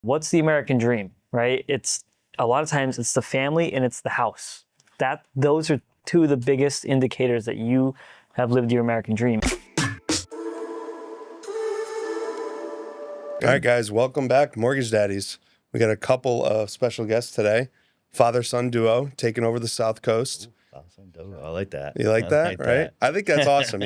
What's the American dream, right? It's a lot of times it's the family and it's the house. Those are two of the biggest indicators that you have lived your American dream. All right, guys, welcome back to Mortgage Daddies. We got a couple of special guests today. Father-son duo taking over the South Coast. Father-son duo. I like that. You like that, right? That. I think that's awesome.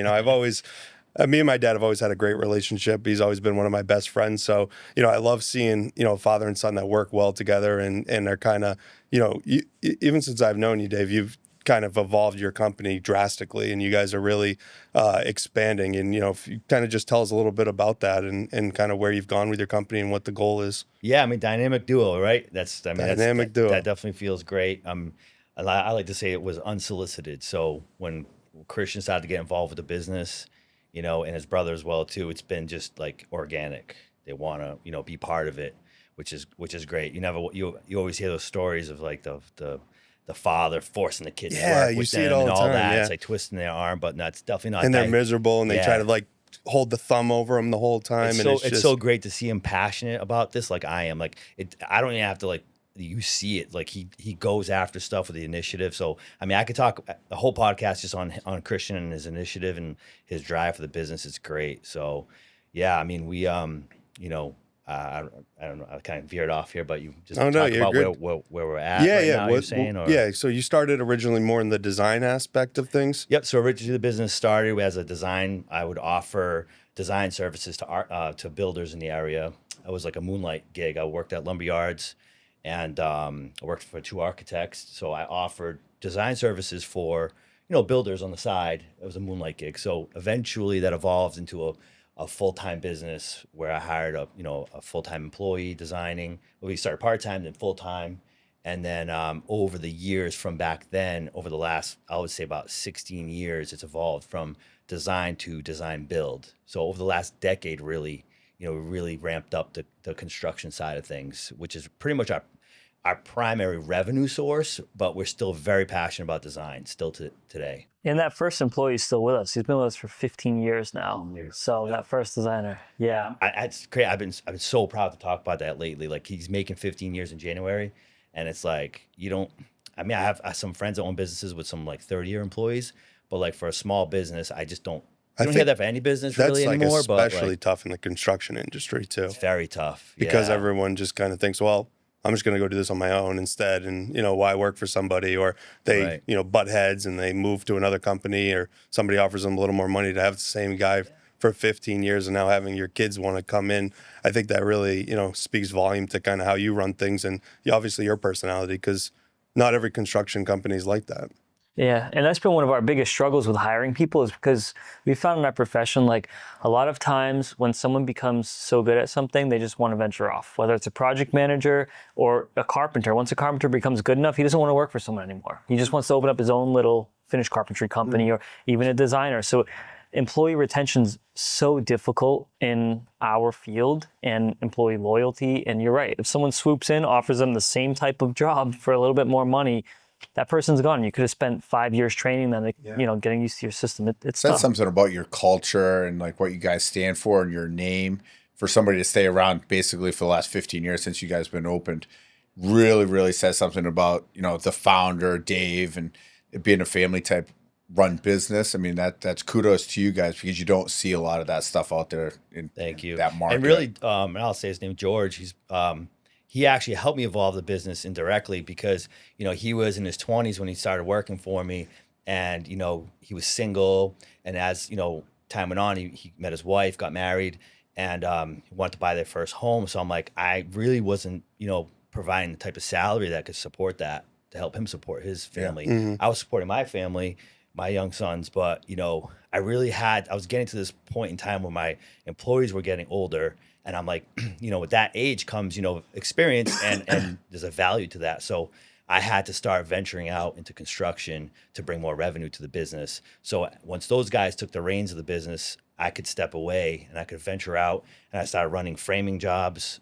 Me and my dad have always had a great relationship. He's always been one of my best friends. So, I love seeing, father and son that work well together and are kind of, even since I've known you, Dave, you've kind of evolved your company drastically and you guys are really expanding. And, if you kind of just tell us a little bit about that and kind of where you've gone with your company and what the goal is. Yeah, dynamic duo, right? Dynamic duo. That definitely feels great. I like to say it was unsolicited. So when Christian started to get involved with the business, and his brother as well too, it's been just like organic. They want to, be part of it, which is great. You always hear those stories of like the father forcing the kid to work with them and all that. Yeah. It's like twisting their arm, but that's definitely not. And they're miserable and they try to like hold the thumb over them the whole time. It's so great to see him passionate about this, like I am. Like I don't even have to like. You see it, like he goes after stuff with the initiative. So I could talk a whole podcast just on Christian and his initiative and his drive for the business. It's great. So yeah, we I don't know, I kind of veered off here, but you just talk about where we're at now, you're saying? Yeah, so you started originally more in the design aspect of things? Yep, so originally the business started as a design. I would offer design services to builders in the area. It was like a moonlight gig. I worked at lumber yards and I worked for 2 architects. So I offered design services for, builders on the side. It was a moonlight gig. So eventually that evolved into a full-time business where I hired a full-time employee designing. We started part-time, then full-time. And then over the years from back then, over the last, I would say about 16 years, it's evolved from design to design build. So over the last decade, really, we really ramped up the construction side of things, which is pretty much our primary revenue source, but we're still very passionate about design still today. And that first employee is still with us. He's been with us for 15 years now. So that first designer, yeah. It's great. I've been so proud to talk about that lately. Like he's making 15 years in January, and it's like I have some friends that own businesses with some like 30-year employees, but like for a small business, I just don't. I don't hear that for any business really anymore. That's especially tough in the construction industry too. It's very tough because everyone just kind of thinks, well, I'm just going to go do this on my own instead. And, why work for somebody? Or they, butt heads and they move to another company or somebody offers them a little more money to have the same guy for 15 years and now having your kids want to come in. I think that really, speaks volume to kind of how you run things and obviously your personality, because not every construction company is like that. Yeah, and that's been one of our biggest struggles with hiring people is because we found in our profession, like a lot of times when someone becomes so good at something, they just want to venture off, whether it's a project manager or a carpenter. Once a carpenter becomes good enough, he doesn't want to work for someone anymore. He just wants to open up his own little finished carpentry company or even a designer. So employee retention's so difficult in our field and employee loyalty. And you're right, if someone swoops in, offers them the same type of job for a little bit more money, that person's gone. You could have spent 5 years training them, getting used to your system. It's That's tough. something about your culture and like what you guys stand for and your name for somebody to stay around basically for the last 15 years since you guys been opened really, really says something about, the founder, Dave, and it being a family type run business. That's kudos to you guys because you don't see a lot of that stuff out there in that market. And really, and I'll say his name, George, he actually helped me evolve the business indirectly because, he was in his 20s when he started working for me and, he was single. And as, time went on, he met his wife, got married and he wanted to buy their first home. So I'm like, I really wasn't, providing the type of salary that could support that to help him support his family. Yeah. Mm-hmm. I was supporting my family, my young sons, but, I was getting to this point in time where my employees were getting older. And I'm like, with that age comes, experience and there's a value to that. So I had to start venturing out into construction to bring more revenue to the business. So once those guys took the reins of the business, I could step away and I could venture out and I started running framing jobs,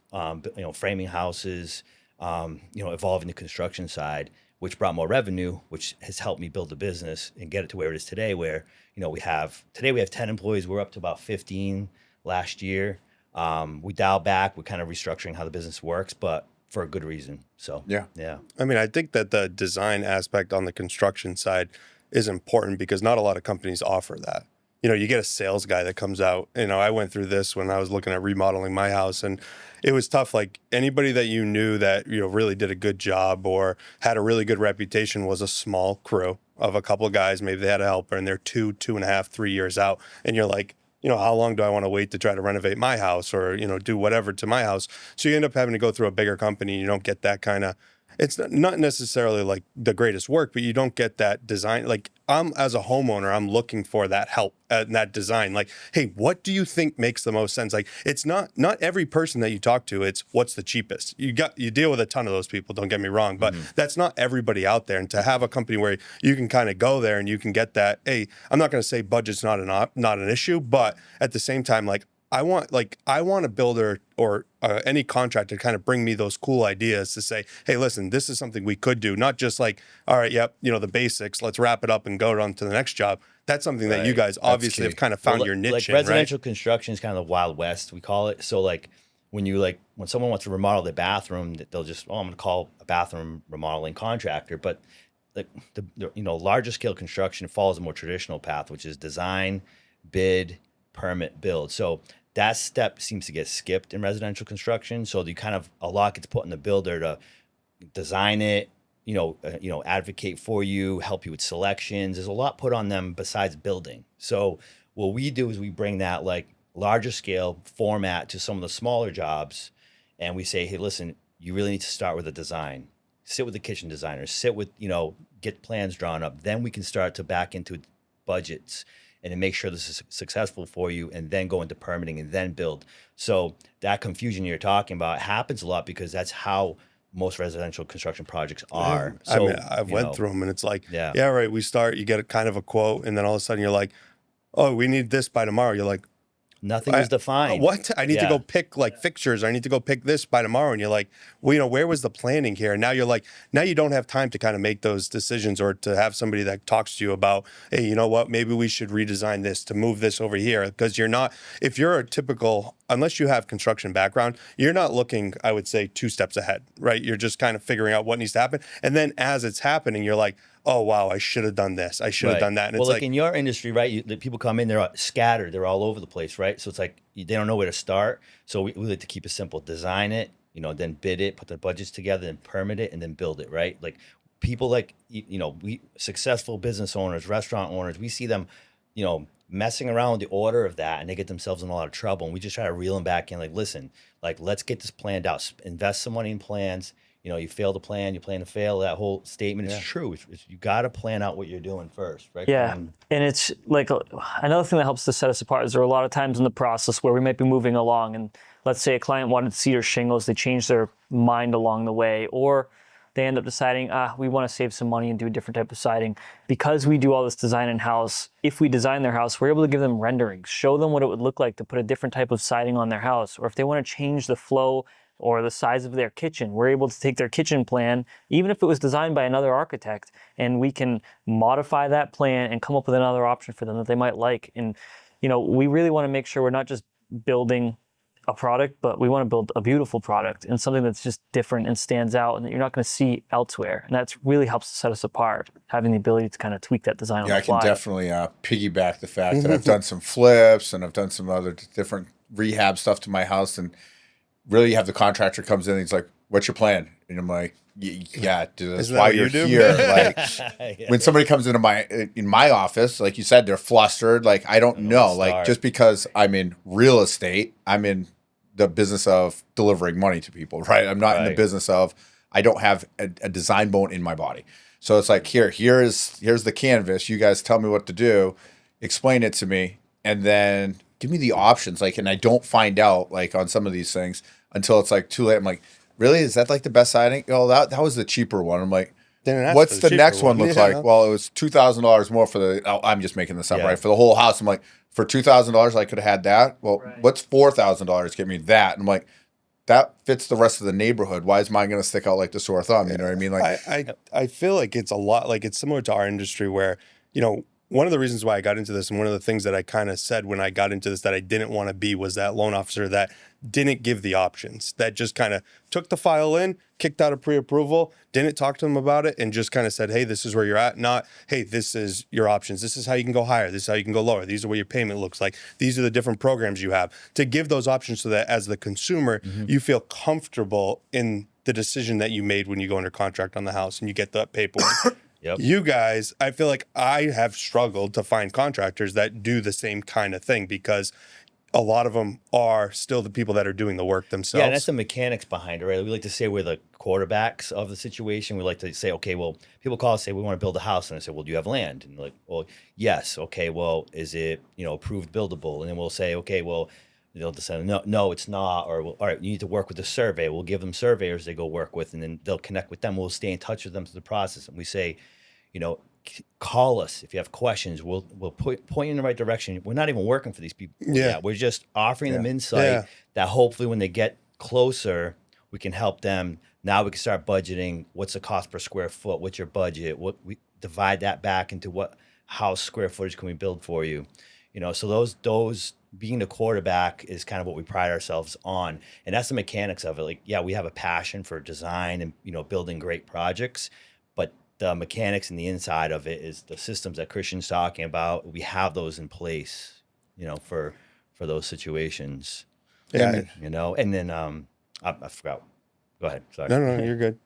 framing houses, evolving the construction side, which brought more revenue, which has helped me build the business and get it to where it is today, where, we have 10 employees. We're up to about 15 last year. We dial back. We're kind of restructuring how the business works, but for a good reason. So Yeah. yeah. I mean, I think that the design aspect on the construction side is important because not a lot of companies offer that. You know, you get a sales guy that comes out. You know, I went through this when I was looking at remodeling my house, and it was tough. Like anybody that you knew that, you know, really did a good job or had a really good reputation was a small crew of a couple of guys. Maybe they had a helper and they're 2.5, 3 years out. And you're like, you know, how long do I want to wait to try to renovate my house or, you know, do whatever to my house? So you end up having to go through a bigger company. You don't get that kind of, it's not necessarily like the greatest work, but you don't get that design. Like I'm, as a homeowner, I'm looking for that help and that design. Like, hey, what do you think makes the most sense? Like it's not every person that you talk to, it's what's the cheapest. You deal with a ton of those people, don't get me wrong, but that's not everybody out there. And to have a company where you can kind of go there and you can get that, hey, I'm not going to say budget's not an issue, but at the same time, like I want a builder or any contractor to kind of bring me those cool ideas to say, hey, listen, this is something we could do. Not just like, all right, yep, you know, the basics, let's wrap it up and go on to the next job. That's something that you guys obviously have kind of found your niche like in, residential right? construction is kind of the Wild West, we call it. So like when someone wants to remodel their bathroom, they'll just, I'm going to call a bathroom remodeling contractor. But the you know, larger scale construction follows a more traditional path, which is design, bid, permit, build. So that step seems to get skipped in residential construction. So a lot gets put in the builder to design it, advocate for you, help you with selections. There's a lot put on them besides building. So what we do is we bring that like larger scale format to some of the smaller jobs. And we say, hey, listen, you really need to start with a design. Sit with the kitchen designer, get plans drawn up. Then we can start to back into budgets and to make sure this is successful for you, and then go into permitting and then build. So that confusion you're talking about happens a lot because that's how most residential construction projects are. I So mean, I've went through them and it's like, Yeah. yeah, right. We start, you get a kind of a quote, and then all of a sudden you're like, oh, we need this by tomorrow. You're like, nothing is defined. What? I need to Yeah. go pick like fixtures. I need to go pick this by tomorrow. And you're like, well, you know, where was the planning here? And now you're like, now you don't have time to kind of make those decisions or to have somebody that talks to you about, hey, you know what? Maybe we should redesign this to move this over here. Because if you're a typical, unless you have construction background, you're not looking, I would say, 2 steps ahead, right? You're just kind of figuring out what needs to happen. And then as it's happening, you're like, oh, wow, I should have done this. I should have done that. And well, it's like in your industry, right? The people come in, they're scattered, they're all over the place, right? So it's like they don't know where to start. So we like to keep it simple: design it, then bid it, put the budgets together, then permit it, and then build it, right? Like people we successful business owners, restaurant owners, we see them, messing around with the order of that, and they get themselves in a lot of trouble. And we just try to reel them back in, like, listen, like let's get this planned out, invest some money in plans. You fail to plan, you plan to fail. That whole statement is true. You got to plan out what you're doing first, right? Yeah, and it's like another thing that helps to set us apart is there are a lot of times in the process where we might be moving along, and let's say a client wanted cedar shingles, they change their mind along the way, or they end up deciding, we want to save some money and do a different type of siding. Because we do all this design in-house, if we design their house, we're able to give them renderings, show them what it would look like to put a different type of siding on their house, or if they want to change the flow or the size of their kitchen, we're able to take their kitchen plan, even if it was designed by another architect, and we can modify that plan and come up with another option for them that they might like. And, we really want to make sure we're not just building a product, but we want to build a beautiful product and something that's just different and stands out and that you're not going to see elsewhere. And that really helps to set us apart, having the ability to kind of tweak that design on the fly. I can definitely piggyback the fact that I've done some flips and I've done some other different rehab stuff to my house, and really you have the contractor comes in and he's like, what's your plan? And I'm like, yeah, dude, that's why you're here. Like when somebody comes into my office, like you said, they're flustered. Like, I don't know, like just because I'm in real estate, I'm in the business of delivering money to people, right? I'm not in the business of, I don't have a design bone in my body. So it's like, here's the canvas. You guys tell me what to do, explain it to me, and then give me the options. Like, and I don't find out like on some of these things until it's like too late. I'm like, really? Is that like the best siding? Oh, that was the cheaper one. I'm like, what's the next one look like? Well, it was $2,000 more for the, I'm just making this up, right? For the whole house. I'm like, for $2,000, I could have had that. Well, what's $4,000? Get me that. And I'm like, that fits the rest of the neighborhood. Why is mine going to stick out like the sore thumb? You know what I mean? Like, I feel like it's a lot, like it's similar to our industry where, one of the reasons why I got into this, and one of the things that I kind of said when I got into this that I didn't want to be, was that loan officer that didn't give the options, that just kind of took the file in, kicked out a pre-approval, didn't talk to them about it, and just kind of said, hey, this is where you're at. Not, hey, this is your options. This is how you can go higher. This is how you can go lower. These are what your payment looks like. These are the different programs you have. To give those options so that as the consumer, you feel comfortable in the decision that you made when you go under contract on the house and you get that paperwork. Yep. You guys, I feel like I have struggled to find contractors that do the same kind of thing, because a lot of them are still the people that are doing the work themselves. Yeah, and that's the mechanics behind it, right? We like to say we're the quarterbacks of the situation. We like to say, okay, well, people call us, say we want to build a house, and I say, well, do you have land? And they're like, well, yes. Okay, well, is it, approved buildable? And then we'll say, okay, well, they'll decide, no, it's not. Or, all right, you need to work with the survey. We'll give them surveyors they go work with, and then they'll connect with them. We'll stay in touch with them through the process. And we say, call us if you have questions. We'll point you in the right direction. We're not even working for these people. Yeah. We're just offering them insight that hopefully when they get closer, we can help them. Now we can start budgeting. What's the cost per square foot? What's your budget? What we divide that back into what house square footage can we build for you? So those being the quarterback is kind of what we pride ourselves on. And that's the mechanics of it. Like, yeah, we have a passion for design and, building great projects, but the mechanics and the inside of it is the systems that Christian's talking about. We have those in place, for those situations. Yeah. And then I forgot. Go ahead. Sorry. No, you're good.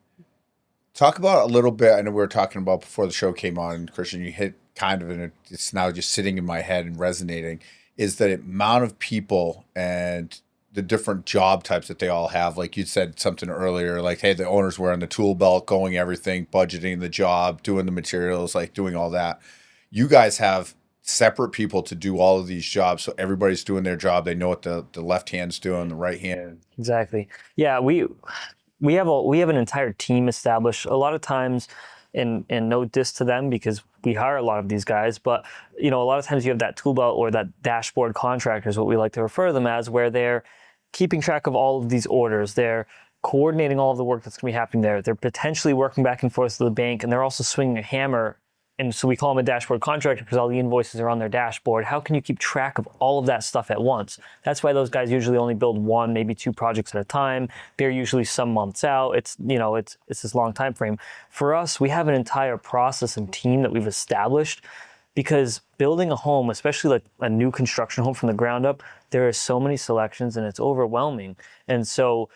Talk about a little bit. I know we were talking about before the show came on, Christian, you hit kind of, and it's now just sitting in my head and resonating, is the amount of people and the different job types that they all have. Like you said something earlier, like, hey, the owner's wearing the tool belt, going everything, budgeting the job, doing the materials, like doing all that. You guys have separate people to do all of these jobs, so everybody's doing their job. They know what the left hand's doing, the right hand. Exactly. Yeah, we have an entire team established. A lot of times, and no diss to them because we hire a lot of these guys, but a lot of times you have that tool belt or that dashboard contractor is what we like to refer to them as, where they're keeping track of all of these orders. They're coordinating all of the work that's going to be happening there. They're potentially working back and forth to the bank, and they're also swinging a hammer. And so we call them a dashboard contractor because all the invoices are on their dashboard. How can you keep track of all of that stuff at once? That's why those guys usually only build one, maybe two projects at a time. They're usually some months out. It's this long time frame. For us, we have an entire process and team that we've established, because building a home, especially like a new construction home from the ground up, there are so many selections and it's overwhelming. And so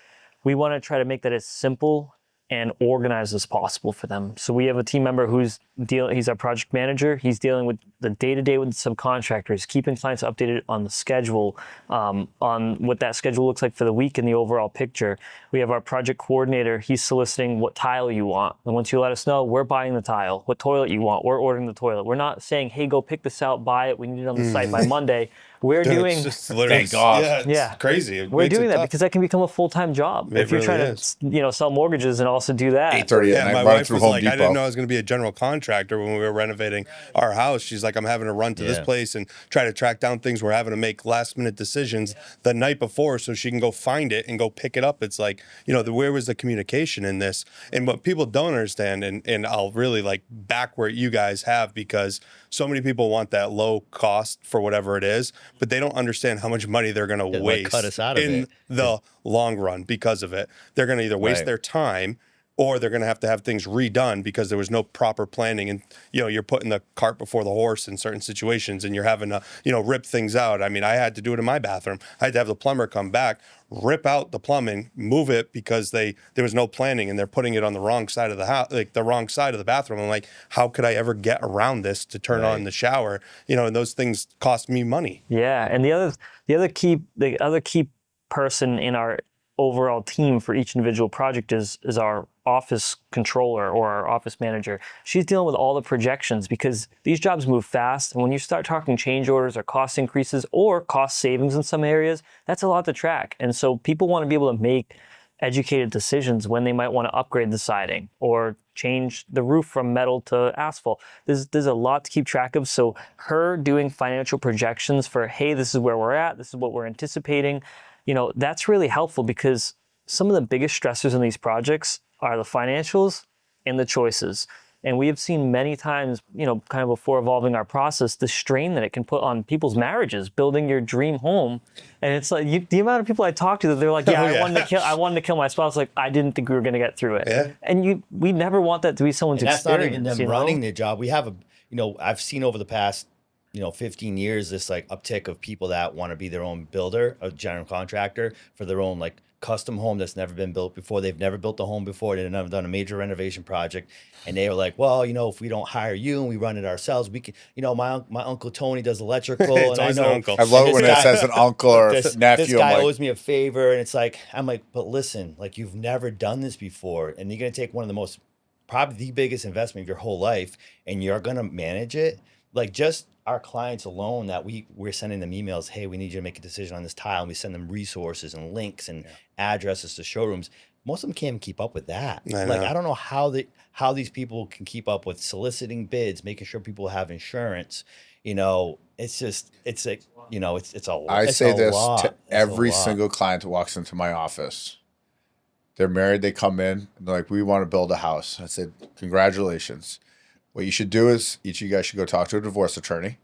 we want to try to make that as simple and organized as possible for them. So we have a team member he's our project manager. He's dealing with the day-to-day with the subcontractors, keeping clients updated on the schedule, on what that schedule looks like for the week and the overall picture. We have our project coordinator. He's soliciting what tile you want. And once you let us know, we're buying the tile. What toilet you want, we're ordering the toilet. We're not saying, hey, go pick this out, buy it. We need it on the site by Monday. We're doing, it's just thank God. Yeah, it's crazy. We're doing that because that can become a full-time job. If you're trying to, sell mortgages and also do that. 8:30 at night, my running wife through was Home like, Depot. I didn't know I was going to be a general contractor when we were renovating our house. She's like, I'm having to run to this place and try to track down things. We're having to make last-minute decisions the night before so she can go find it and go pick it up. It's like, where was the communication in this? And what people don't understand, and I'll really like back where you guys have, because so many people want that low cost for whatever it is, but they don't understand how much money they're going to waste cut us out of in the long run because of it. They're going to either waste their time, or they're going to have things redone because there was no proper planning. And, you're putting the cart before the horse in certain situations, and you're having to, rip things out. I mean, I had to do it in my bathroom. I had to have the plumber come back, rip out the plumbing, move it because there was no planning, and they're putting it on the wrong side of the house, like the wrong side of the bathroom. I'm like, how could I ever get around this to turn on the shower? And those things cost me money. Yeah. And the other key person in our overall team for each individual project is our office controller or our office manager. She's dealing with all the projections because these jobs move fast. And when you start talking change orders or cost increases or cost savings in some areas, that's a lot to track. And so people want to be able to make educated decisions when they might want to upgrade the siding or change the roof from metal to asphalt. There's a lot to keep track of. So her doing financial projections for, hey, this is where we're at, this is what we're anticipating, that's really helpful, because some of the biggest stressors in these projects are the financials and the choices. And we have seen many times, kind of before evolving our process, the strain that it can put on people's marriages, building your dream home. And it's like the amount of people I talk to that they're like, yeah, I wanted to kill my spouse. Like, I didn't think we were going to get through it. Yeah. And we never want that to be someone's And that's not experience. even them running their job. We have I've seen over the past 15 years, this like uptick of people that want to be their own builder, a general contractor for their own like custom home that's never been built before. They've never built a home before. They've never done a major renovation project. And they were like, well, if we don't hire you and we run it ourselves, we can, my Uncle Tony does electrical. It's and always I an know, uncle. I love it when it says an uncle or this nephew. This guy I'm like, owes me a favor. And it's like, I'm like, but listen, like you've never done this before. And you're going to take one of the most, probably the biggest investment of your whole life, and you're going to manage it. Like just our clients alone that we're sending them emails, hey, we need you to make a decision on this tile. And we send them resources and links and addresses to showrooms. Most of them can't even keep up with that. I don't know how these people can keep up with soliciting bids, making sure people have insurance. It's just, it's like, it's a lot. I say this to every lot. single client that walks into my office. They're married, they come in, and they're like, we want to build a house. I said, congratulations. What you should do is each of you guys should go talk to a divorce attorney,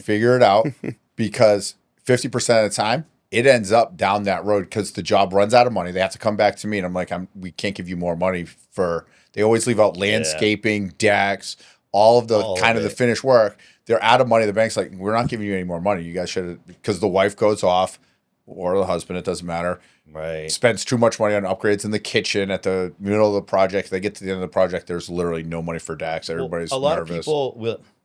figure it out, because 50% of the time, it ends up down that road because the job runs out of money. They have to come back to me, and I'm like, we can't give you more money for. They always leave out landscaping, decks, all of the finished work. They're out of money. The bank's like, we're not giving you any more money. You guys should, because the wife goes off, or the husband, it doesn't matter. Right. Spends too much money on upgrades in the kitchen at the middle of the project. They get to the end of the project, there's literally no money for decks. Everybody's a lot nervous. of people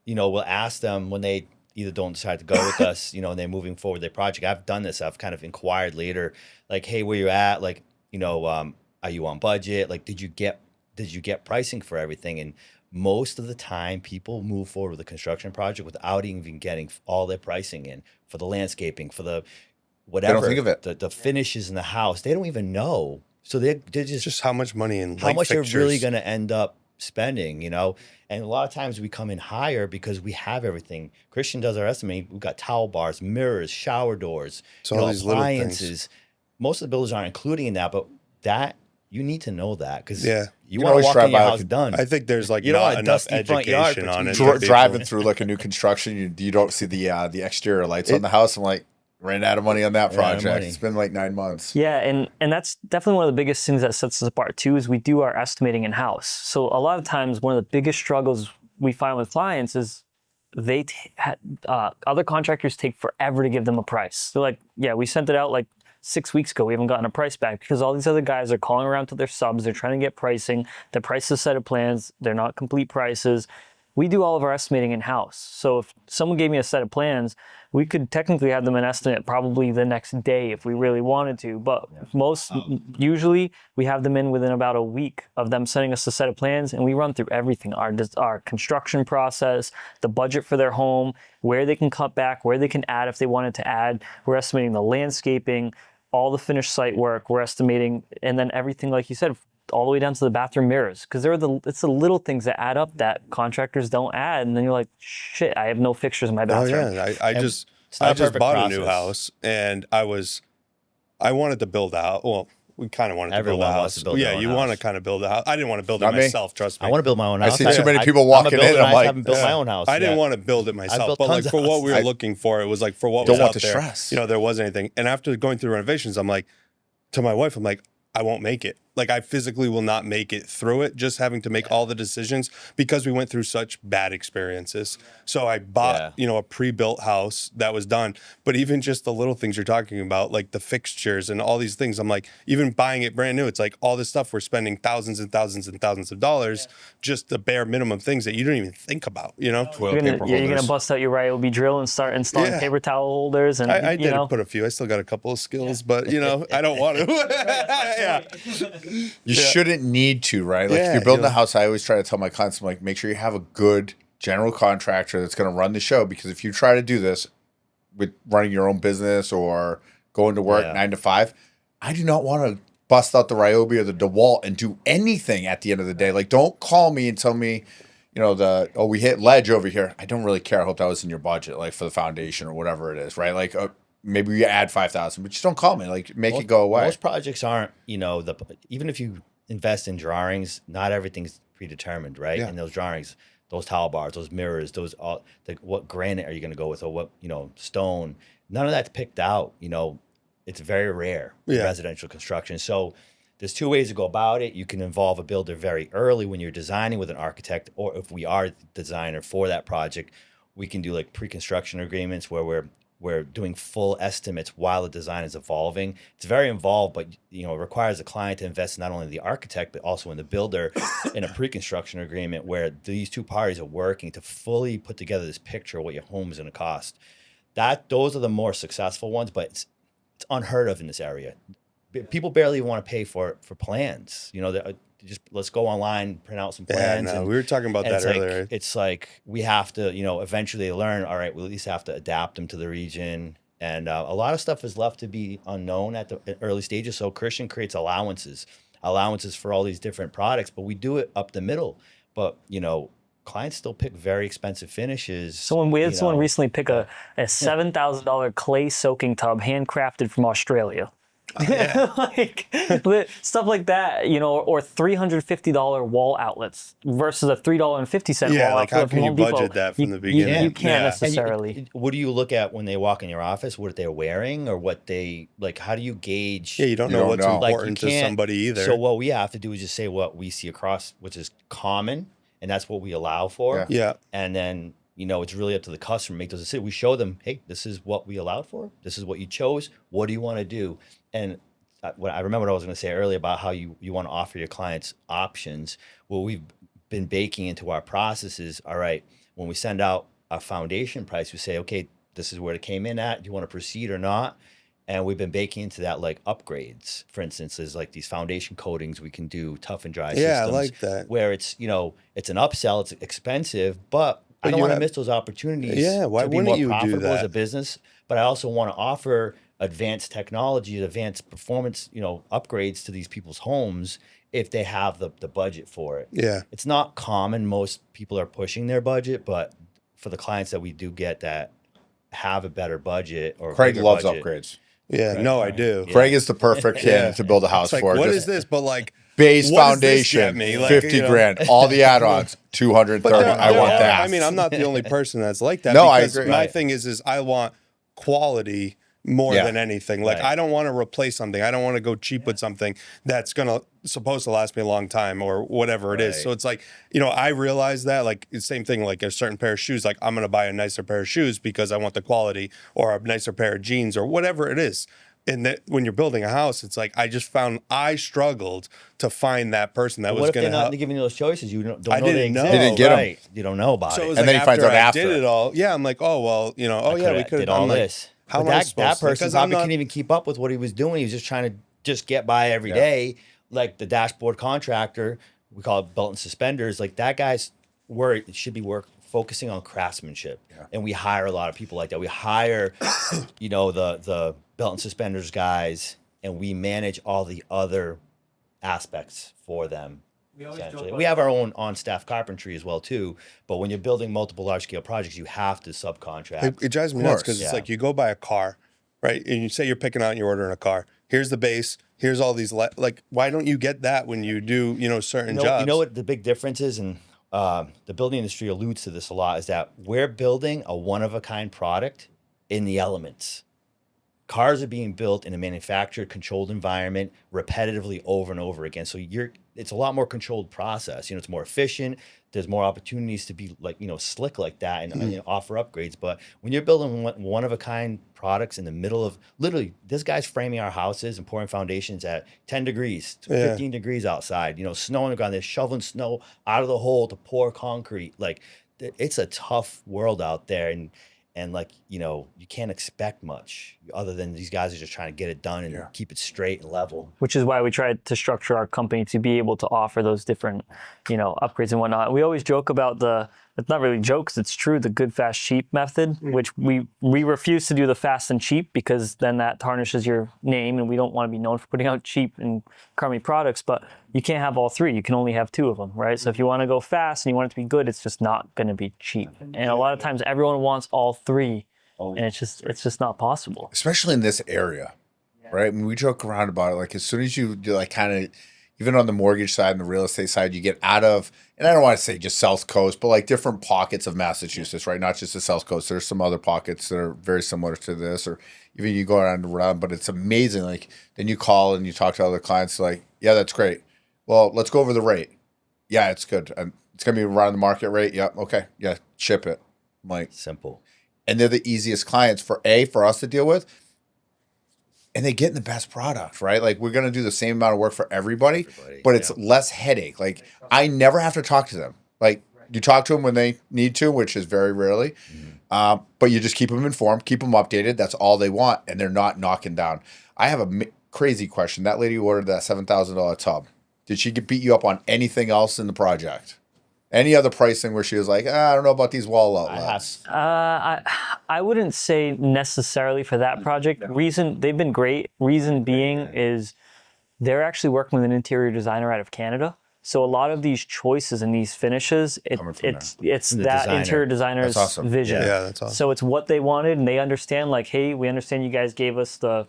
will ask them when they either don't decide to go with us, and they're moving forward their project. I've done this. I've kind of inquired later, like, hey, where you at? Like, are you on budget? Like, did you get pricing for everything? And most of the time, people move forward with a construction project without even getting all their pricing in for the landscaping, for the whatever. They don't think of it. The finishes in the house. They don't even know. So they're Just how much money and how much fixtures. they're really going to end up spending, And a lot of times we come in higher because we have everything. Christian does our estimating. We've got towel bars, mirrors, shower doors, So all these little things. appliances. Most of the builders aren't including in that, but that you need to know that because Yeah. you can want to always walk drive in your by house like done. I think there's like You don't not want a enough dusty front yard education for on 2 it. years. for Driving people. through like a new construction, you don't see the exterior lights on the house. I'm like, ran out of money on that Ran out of project. money. It's been like 9 months. Yeah, and that's definitely one of the biggest things that sets us apart too, is we do our estimating in-house. So a lot of times one of the biggest struggles we find with clients is other contractors take forever to give them a price. They're like, yeah, we sent it out like 6 weeks ago. We haven't gotten a price back because all these other guys are calling around to their subs. They're trying to get pricing. The price is set of plans. They're not complete prices. We do all of our estimating in-house. So if someone gave me a set of plans, we could technically have them an estimate probably the next day if we really wanted to. But usually we have them in within about a week of them sending us a set of plans, and we run through everything, our construction process, the budget for their home, where they can cut back, where they can add if they wanted to add. We're estimating the landscaping, all the finished site work, we're estimating, and then everything, like you said, all the way down to the bathroom mirrors, because it's the little things that add up that contractors don't add, and then you're like, shit, I have no fixtures in my Oh bathroom. yeah, I just not a perfect bought a new process. house, and I wanted to build a house. Well, we kind of wanted Everyone to build a wants house. to build their Yeah, own you house. want to kind of build a house. I didn't want to build it Not me. myself. Trust me. I want to build my own I house. see too many people I'm a walking in, builder, I'm I like, haven't built my own house. I didn't yet. want to build it myself, built but like tons of for what we were houses. looking for, it was like for what Don't was want out the there. stress. There wasn't anything. And after going through renovations, I'm like, to my wife, I'm like, I won't make it. Like I physically will not make it through it, just having to make all the decisions because we went through such bad experiences. So I bought, a pre-built house that was done. But even just the little things you're talking about, like the fixtures and all these things, I'm like, even buying it brand new, it's like all this stuff we're spending thousands and thousands and thousands of dollars, just the bare minimum things that you don't even think about, Toilet You're paper gonna holders. bust out your Ryobi drill and start installing Yeah. paper towel holders, and I did put a few. I still got a couple of skills, but I don't want to. Yeah. You shouldn't need to, right? Like if Yeah, you're building you a house, I always try to tell my clients, I'm like, make sure you have a good general contractor that's going to run the show. Because if you try to do this with running your own business or going to work 9 to 5, I do not want to bust out the Ryobi or the DeWalt and do anything at the end of the day. Like, don't call me and tell me, we hit ledge over here. I don't really care. I hope that was in your budget, like for the foundation or whatever it is, right? Like, maybe you add 5,000, but just don't call me. Like, make it go away. Most projects aren't, even if you invest in drawings, not everything's predetermined, right? Yeah. And those drawings, those towel bars, those mirrors, what granite are you going to go with, or what, stone? None of that's picked out. It's very rare in Yeah. residential construction. So there's two ways to go about it. You can involve a builder very early when you're designing with an architect, or if we are the designer for that project, we can do like pre-construction agreements where we're doing full estimates while the design is evolving. It's very involved, but it requires the client to invest not only in the architect but also in the builder in a pre-construction agreement where these two parties are working to fully put together this picture of what your home is going to cost. Those are the more successful ones, but it's unheard of in this area. People barely want to pay for plans. Just let's go online, print out some plans. Yeah, no, we were talking about that earlier. It's like we have to, eventually learn, all right, we at least have to adapt them to the region. And a lot of stuff is left to be unknown at the early stages. So Christian creates allowances for all these different products, but we do it up the middle. But, clients still pick very expensive finishes. We had someone recently pick a $7,000 clay soaking tub handcrafted from Australia. Stuff like that, or $350 wall outlets versus a $3.50 wall like outlet how from can you Home Depot. budget that from the beginning? You can't Yeah. necessarily. What do you look at when they walk in your office? What they're wearing, or what they like? How do you gauge? Yeah, you don't know what's important to somebody either. So what we have to do is just say what we see across, which is common, and that's what we allow for. Yeah. And then it's really up to the customer to make those decisions. We show them, hey, this is what we allowed for. This is what you chose. What do you want to do? And I remember what I was going to say earlier about how you want to offer your clients options. What we've been baking into our processes, all right, when we send out a foundation price, we say, okay, this is where it came in at. Do you want to proceed or not? And we've been baking into that like upgrades. For instance, there's like these foundation coatings we can do, tough and dry systems. Yeah, I like that. Where it's, it's an upsell, it's expensive, but I don't want to miss those opportunities why to be wouldn't more you do profitable as that? a business. But I also want to offer advanced technology, advanced performance, upgrades to these people's homes if they have the budget for it. Yeah. It's not common. Most people are pushing their budget, but for the clients that we do get that have a better budget or Craig bigger loves budget, upgrades. Yeah, Right, no, I right. do. Yeah. Craig is the perfect kid to build a house It's like, for. what Just is this? But like, base what does this get foundation, me? Like, 50 grand. All the add-ons, 230. But I want that. I mean, I'm not the only person that's like that. No, I because agree. My Right. thing is I want quality more Yeah. than anything. Like, Right. I don't want to replace something. I don't want to go cheap with something that's supposed to last me a long time or whatever it is. Right. So it's like, I realize that, like, it's the same thing, like a certain pair of shoes, like I'm going to buy a nicer pair of shoes because I want the quality, or a nicer pair of jeans or whatever it is. And that when you're building a house, it's like, I struggled to find that person that What was if going they're to not help. giving you those choices? You don't I know didn't know. they exist. They didn't get 'em. Right. You don't know about So it it. was And like then he finds out I after. did it all. Yeah, I'm like, oh well, oh yeah, we could did have all done this. How But am I that supposed to? person 'Cause I'm probably not- couldn't even keep up with what he was doing. He was just trying to get by every day. Like the dashboard contractor, we call it belt and suspenders. Like that guy's work should be focusing on craftsmanship. Yeah. And we hire a lot of people like that. We hire, the belt and suspenders guys, and we manage all the other aspects for them. Essentially, we have our own on-staff carpentry as well too. But when you're building multiple large-scale projects, you have to subcontract. It drives me Of nuts course. because it's Yeah. like you go buy a car, right? And you say you're picking out and you're ordering a car. Here's the base. Here's all these like. Why don't you get that when you do certain jobs? You know what the big difference is, and the building industry alludes to this a lot, is that we're building a one-of-a-kind product in the elements. Cars are being built in a manufactured, controlled environment repetitively over and over again. So it's a lot more controlled process. It's more efficient. There's more opportunities to be like, slick like that and offer upgrades. But when you're building one of a kind products in the middle of literally, this guy's framing our houses and pouring foundations at 10 degrees, 15 degrees outside, snow on the ground. They're shoveling snow out of the hole to pour concrete. Like it's a tough world out there. And like, you can't expect much other than these guys are just trying to get it done and keep it straight and level. Which is why we tried to structure our company to be able to offer those different, upgrades and whatnot. We always joke about it's not really jokes, it's true, the good, fast, cheap method, which we refuse to do the fast and cheap because then that tarnishes your name and we don't want to be known for putting out cheap and crummy products, but you can't have all three. You can only have two of them, right? So if you want to go fast and you want it to be good, it's just not going to be cheap. And a lot of times everyone wants all three and it's just not possible. Especially in this area, right? I mean, we joke around about it. Like as soon as you do, like kind of, even on the mortgage side and the real estate side, you get out of, and I don't want to say just South Coast, but like different pockets of Massachusetts, right? Not just the South Coast. There's some other pockets that are very similar to this, or even you go around, but it's amazing. Like then you call and you talk to other clients like, yeah, that's great. Well, let's go over the rate. Yeah, it's good. And it's going to be around the market rate. Yeah. Okay. Yeah. Ship it. I'm like, Simple. and they're the easiest clients for us to deal with. And they get in the best product, right? Like we're going to do the same amount of work for everybody, but it's less headache. Like I never have to talk to them. Like you talk to them when they need to, which is very rarely. But you just keep them informed, keep them updated. That's all they want. And they're not knocking down. I have a crazy question. That lady who ordered that $7,000 tub. Did she beat you up on anything else in the project? Any other pricing where she was like, I don't know about these wall outlets? I wouldn't say necessarily for that project. They've been great. Reason being is they're actually working with an interior designer out of Canada. So a lot of these choices and these finishes, it's that designer. interior designer's awesome. vision. Yeah, that's awesome. So it's what they wanted, and they understand. Like, hey, we understand you guys gave us the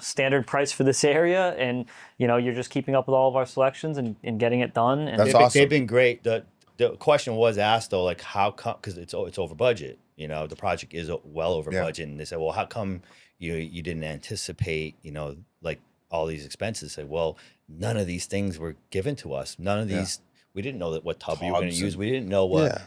standard price for this area, and you're just keeping up with all of our selections and getting it done. And That's awesome. They've been great. The question was asked though, like how come? Because it's over budget. The project is well over budget, and they said, well, how come you didn't anticipate like all these expenses? I said, well, none of these things were given to us. None of these we didn't know that what tub you were going to use. We didn't know what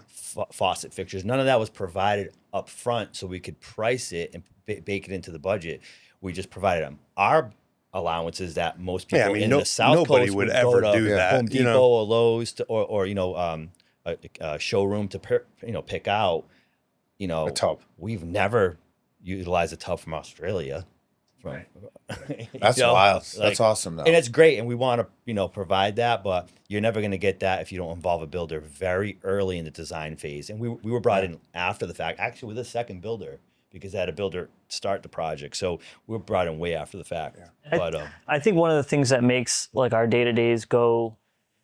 faucet fixtures. None of that was provided up front, so we could price it and bake it into the budget. We just provided them our allowances that most people in the South nobody Coast would go ever to do that. Home Depot or Lowe's or a showroom to pick out. A tub. We've never utilized a tub from Australia. That's wild. That's awesome though. And it's great, and we want to provide that, but you're never going to get that if you don't involve a builder very early in the design phase. And we were brought in after the fact, actually with a second builder, because I had a builder start the project. So we were brought in way after the fact. Yeah. But I think one of the things that makes like our day-to-days go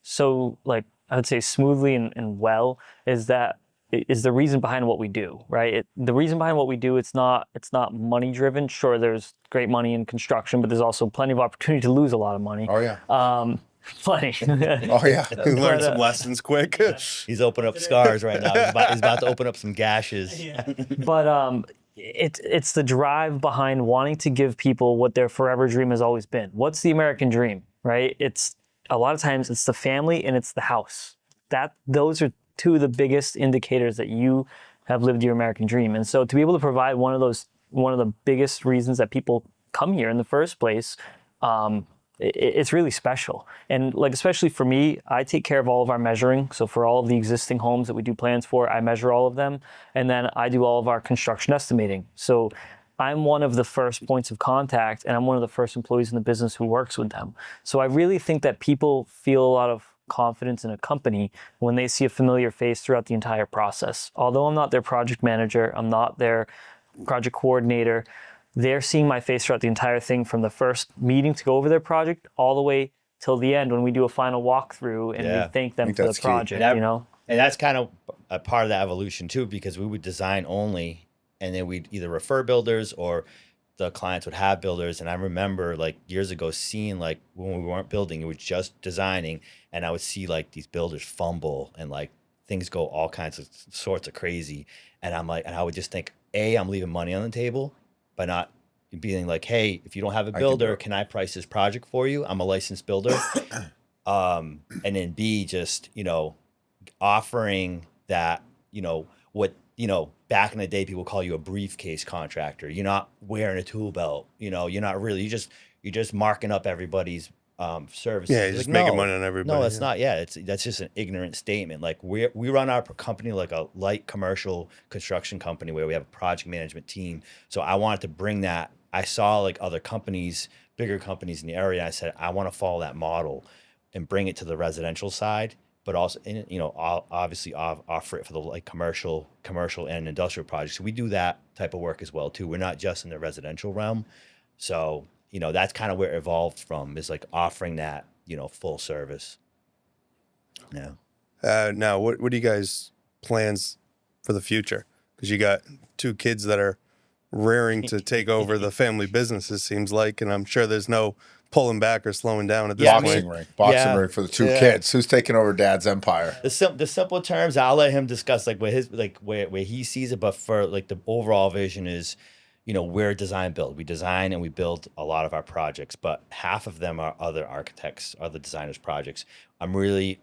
so like I would say smoothly and well is the reason behind what we do, right? The reason behind what we do, it's not money driven. Sure, there's great money in construction, but there's also plenty of opportunity to lose a lot of money. Oh yeah. Plenty. Oh yeah. We learned some lessons quick. He's opening up scars right now. He's about to open up some gashes. But it's the drive behind wanting to give people what their forever dream has always been. What's the American dream, right? It's a lot of times it's the family and it's the house. Those are two of the biggest indicators that you have lived your American dream. And so to be able to provide one of the biggest reasons that people come here in the first place, it's really special. And like, especially for me, I take care of all of our measuring. So for all of the existing homes that we do plans for, I measure all of them. And then I do all of our construction estimating. So I'm one of the first points of contact, and I'm one of the first employees in the business who works with them. So I really think that people feel a lot of confidence in a company when they see a familiar face throughout the entire process. Although I'm not their project manager, I'm not their project coordinator, they're seeing my face throughout the entire thing, from the first meeting to go over their project all the way till the end when we do a final walkthrough and we thank them for the project. And that's kind of a part of the evolution too, because we would design only, and then we'd either refer builders or the clients would have builders. And I remember like years ago seeing like when we weren't building, it was just designing, and I would see like these builders fumble and like things go all kinds of sorts of crazy. And I'm like, and I would just think, I'm leaving money on the table by not being like, hey, if you don't have a builder, can I price this project for you? I'm a licensed builder. And then B, just, offering that, back in the day, people call you a briefcase contractor. You're not wearing a tool belt. You're not really. You're just marking up everybody's services. Yeah, you're just making money on everybody. No, it's not. Yeah, that's just an ignorant statement. Like we run our company like a light commercial construction company where we have a project management team. So I wanted to bring that. I saw like other companies, bigger companies in the area. I said I want to follow that model and bring it to the residential side, but also, obviously offer it for the like commercial and industrial projects. So we do that type of work as well too. We're not just in the residential realm. So, that's kind of where it evolved from, is like offering that, full service. Yeah. Now, what do you guys plans for the future? Because you got 2 kids that are raring to take over the family business, it seems like, and I'm sure there's no pulling back or slowing down at this Yeah, point. Boxing ring for the two Yeah. kids. Who's taking over Dad's empire? The simple terms, I'll let him discuss like where he sees it, but for like the overall vision is, we're a design build. We design and we build a lot of our projects, but half of them are other architects, other designers' projects. I'm really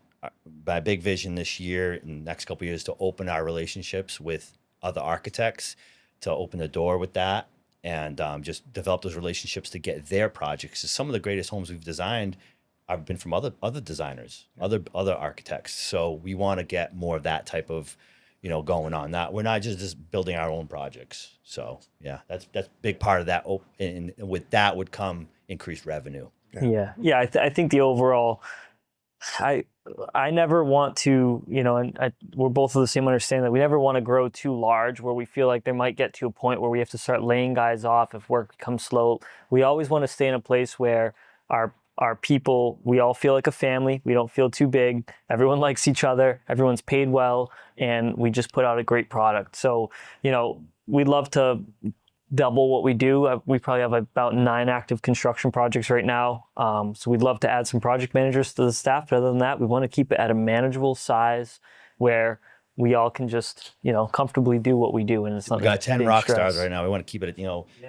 my big vision this year in the next couple of years to open our relationships with other architects, to open the door with that, and just develop those relationships to get their projects. So some of the greatest homes we've designed have been from other designers, other architects. So we want to get more of that type of, going on. That we're not just building our own projects. So yeah, that's a big part of that. And with that would come increased revenue. Yeah. I think the overall, I never want to, we're both of the same understanding that we never want to grow too large where we feel like there might get to a point where we have to start laying guys off if work becomes slow. We always want to stay in a place where our people, we all feel like a family. We don't feel too big. Everyone likes each other. Everyone's paid well, and we just put out a great product. So, we'd love to double what we do. We probably have about 9 active construction projects right now. So we'd love to add some project managers to the staff. But other than that, we want to keep it at a manageable size where we all can just, comfortably do what we do. And it's not We got 10 rock stars right now. We want to keep it,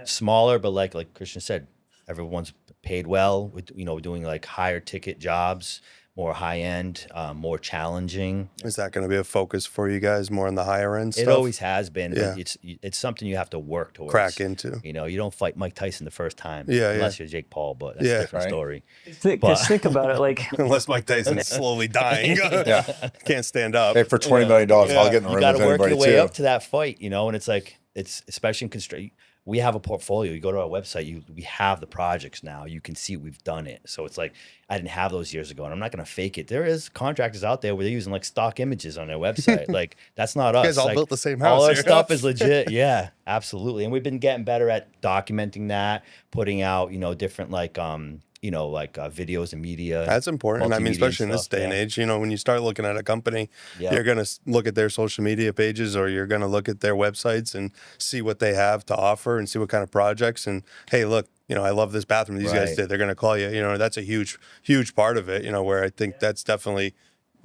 smaller, but like Christian said, everyone's paid well. We're doing like higher ticket jobs, more high end, more challenging. Is that going to be a focus for you guys more on the higher end stuff? It always has been. Yeah. But it's something you have to work towards. Crack into. You don't fight Mike Tyson the first time. Yeah, unless you're Jake Paul, but that's a different story. Just think about it. Like, Unless Mike Tyson's slowly dying. Yeah. Can't stand up. Hey, for $20 million, I'll get in the You room got with to work anybody your way too. up to that fight, and it's like, it's especially in construction. We have a portfolio. You go to our website, we have the projects now. You can see we've done it. So it's like, I didn't have those years ago, and I'm not going to fake it. There is contractors out there where they're using like stock images on their website. Like, that's not us. You guys all Like, built the same house All our here. stuff is legit. Yeah, absolutely. And we've been getting better at documenting that, putting out, different videos and media. That's important. I mean, multimedia especially in and this stuff, day and age, when you start looking at a company, Yeah. you're going to look at their social media pages or you're going to look at their websites and see what they have to offer and see what kind of projects. And hey, look, I love this bathroom these guys Right. did. They're going to call you. That's a huge, huge part of it, where I think that's definitely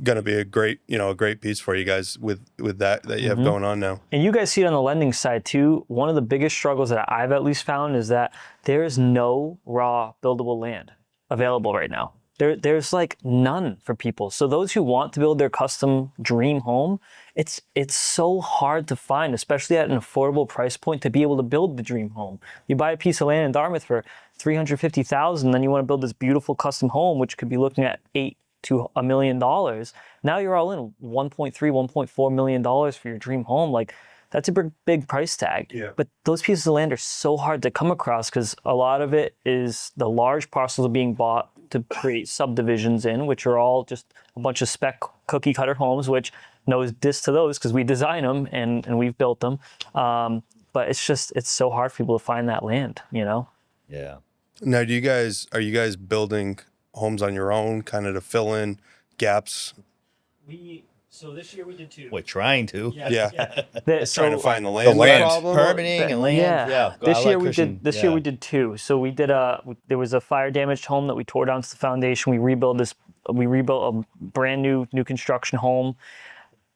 going to be a great piece for you guys with that you have going on now. and you guys see it on the lending side too. One of the biggest struggles that I've at least found is that there is no raw buildable land available right now. There's like none for people. So those who want to build their custom dream home, it's so hard to find, especially at an affordable price point, to be able to build the dream home. You buy a piece of land in Dartmouth for $350,000, then you want to build this beautiful custom home, which could be looking at $8 to $1 million. Now you're all in $1.3, $1.4 million for your dream home. Like, that's a big price tag. Yeah. But those pieces of land are so hard to come across because a lot of it is the large parcels are being bought to create subdivisions in, which are all just a bunch of spec cookie cutter homes, which no diss to those because we design them and we've built them. But it's so hard for people to find that land, Yeah. Now, are you guys building homes on your own kind of to fill in gaps? So this year we did 2. We're trying to. Yeah. So, Trying to find the land. land. problem? Permitting and land. Yeah. I This like year we Christian. did. This year we did 2. So we did there was a fire damaged home that we tore down to the foundation. We rebuilt a brand new construction home.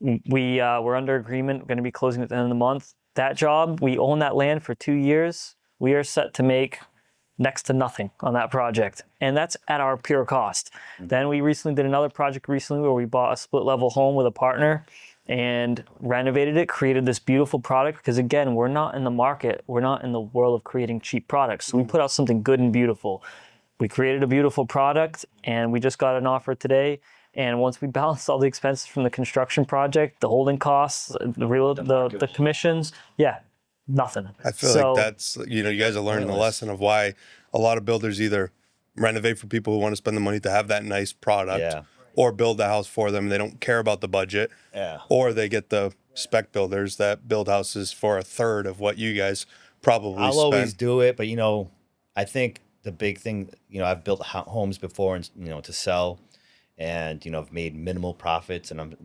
We're under agreement. We're going to be closing at the end of the month. That job, we own that land for 2 years. We are set to make next to nothing on that project. And that's at our pure cost. Then we recently did another project where we bought a split level home with a partner and renovated it, created this beautiful product. Because again, we're not in the market. We're not in the world of creating cheap products. So we put out something good and beautiful. We created a beautiful product and we just got an offer today. And once we balanced all the expenses from the construction project, the holding costs, the commissions, nothing. I feel like that's, you guys are learning the lesson of why a lot of builders either renovate for people who want to spend the money to have that nice product or build the house for them. They don't care about the budget. Yeah. Or they get the spec builders that build houses for a third of what you guys probably I'll spend. always do it, but I think the big thing, I've built homes before and to sell, and I've made minimal profits, and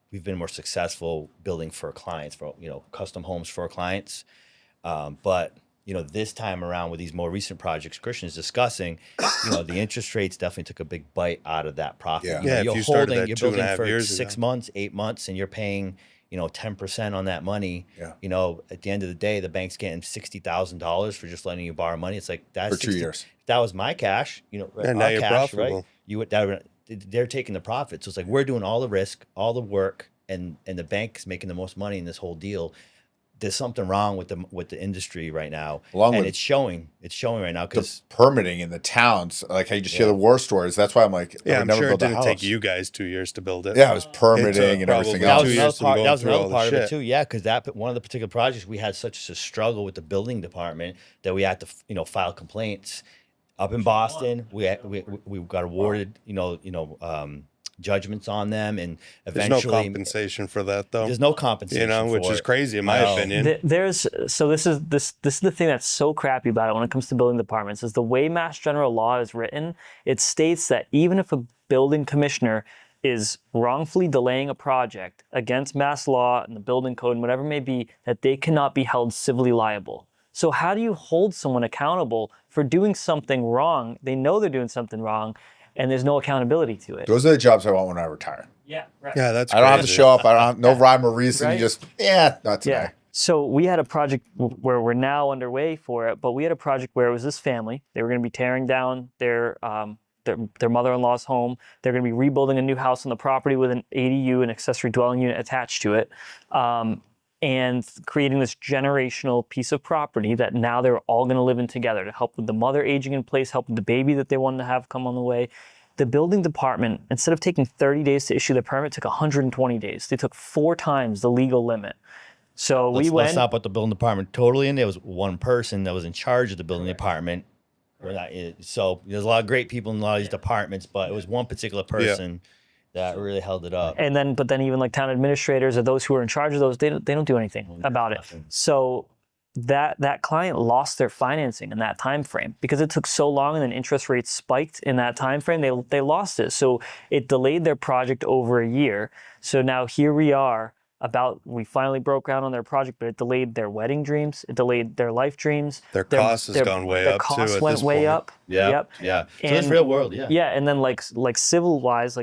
we've been more successful building for clients, for custom homes for clients. But this time around with these more recent projects Christian is discussing, the interest rates definitely took a big bite out of that profit. Yeah. Yeah, if You're you started holding, that you're 2.5 building for years 6 ago. months, 8 months, and you're paying, 10% on that money. Yeah. At the end of the day, the bank's getting $60,000 for just letting you borrow money. It's like that's For 2 years. If that was my cash, right, Yeah, now our you're cash, profitable. right? They're taking the profit. So it's like we're doing all the risk, all the work, and the bank's making the most money in this whole deal. There's something wrong with the industry right now, Along and with it's showing. It's showing right now The because permitting in the towns, like how you just hear the war stories. That's why I'm like, I Yeah, would I'm never sure it build a didn't take house. you guys 2 years to build it. Yeah, it was permitting and probably everything that else. was 2 another years from part. going That was through all another the part of it shit. too. Yeah, because that one of the particular projects we had such a struggle with the building department that we had to file complaints up in Boston. We got awarded judgments on them, and There's no eventually compensation for that, though. there's no compensation, Which for is it. crazy in my No. opinion. This is the thing that's so crappy about it when it comes to building departments is the way Mass General Law is written. It states that even if a building commissioner is wrongfully delaying a project against Mass law and the building code and whatever it may be, that they cannot be held civilly liable. So how do you hold someone accountable for doing something wrong? They know they're doing something wrong, and there's no accountability to it. Those are the jobs I want when I retire. Yeah, right. Yeah, that's I don't have to crazy. show up. I don't have no rhyme or reason. Right. You just, not today. Yeah. So we had a project where we're now underway for it, but we had a project where it was this family. They were going to be tearing down their mother-in-law's home. They're going to be rebuilding a new house on the property with an ADU, an accessory dwelling unit attached to it, and creating this generational piece of property that now they're all going to live in together to help with the mother aging in place, help with the baby that they wanted to have come on the way. The building department, instead of taking 30 days to issue the permit, took 120 days. They took 4 times the legal limit. So Let's not put the building department totally in. There was one person that was in charge of the building department. So there's a lot of great people in a lot of these departments, but it was one particular person that really held it up. But then even like town administrators or those who are in charge of those, they don't do anything about it. So that client lost their financing in that time frame because it took so long, and then interest rates spiked in that time frame. They lost it. So it delayed their project over a year. So now here we are. We finally broke ground on their project, but it delayed their wedding dreams. It delayed their life dreams. Their cost has gone way up, too, Their cost at went this way point. up. Yep. Yeah. So And- it's real world. Yeah. Yeah, and then like civil wise,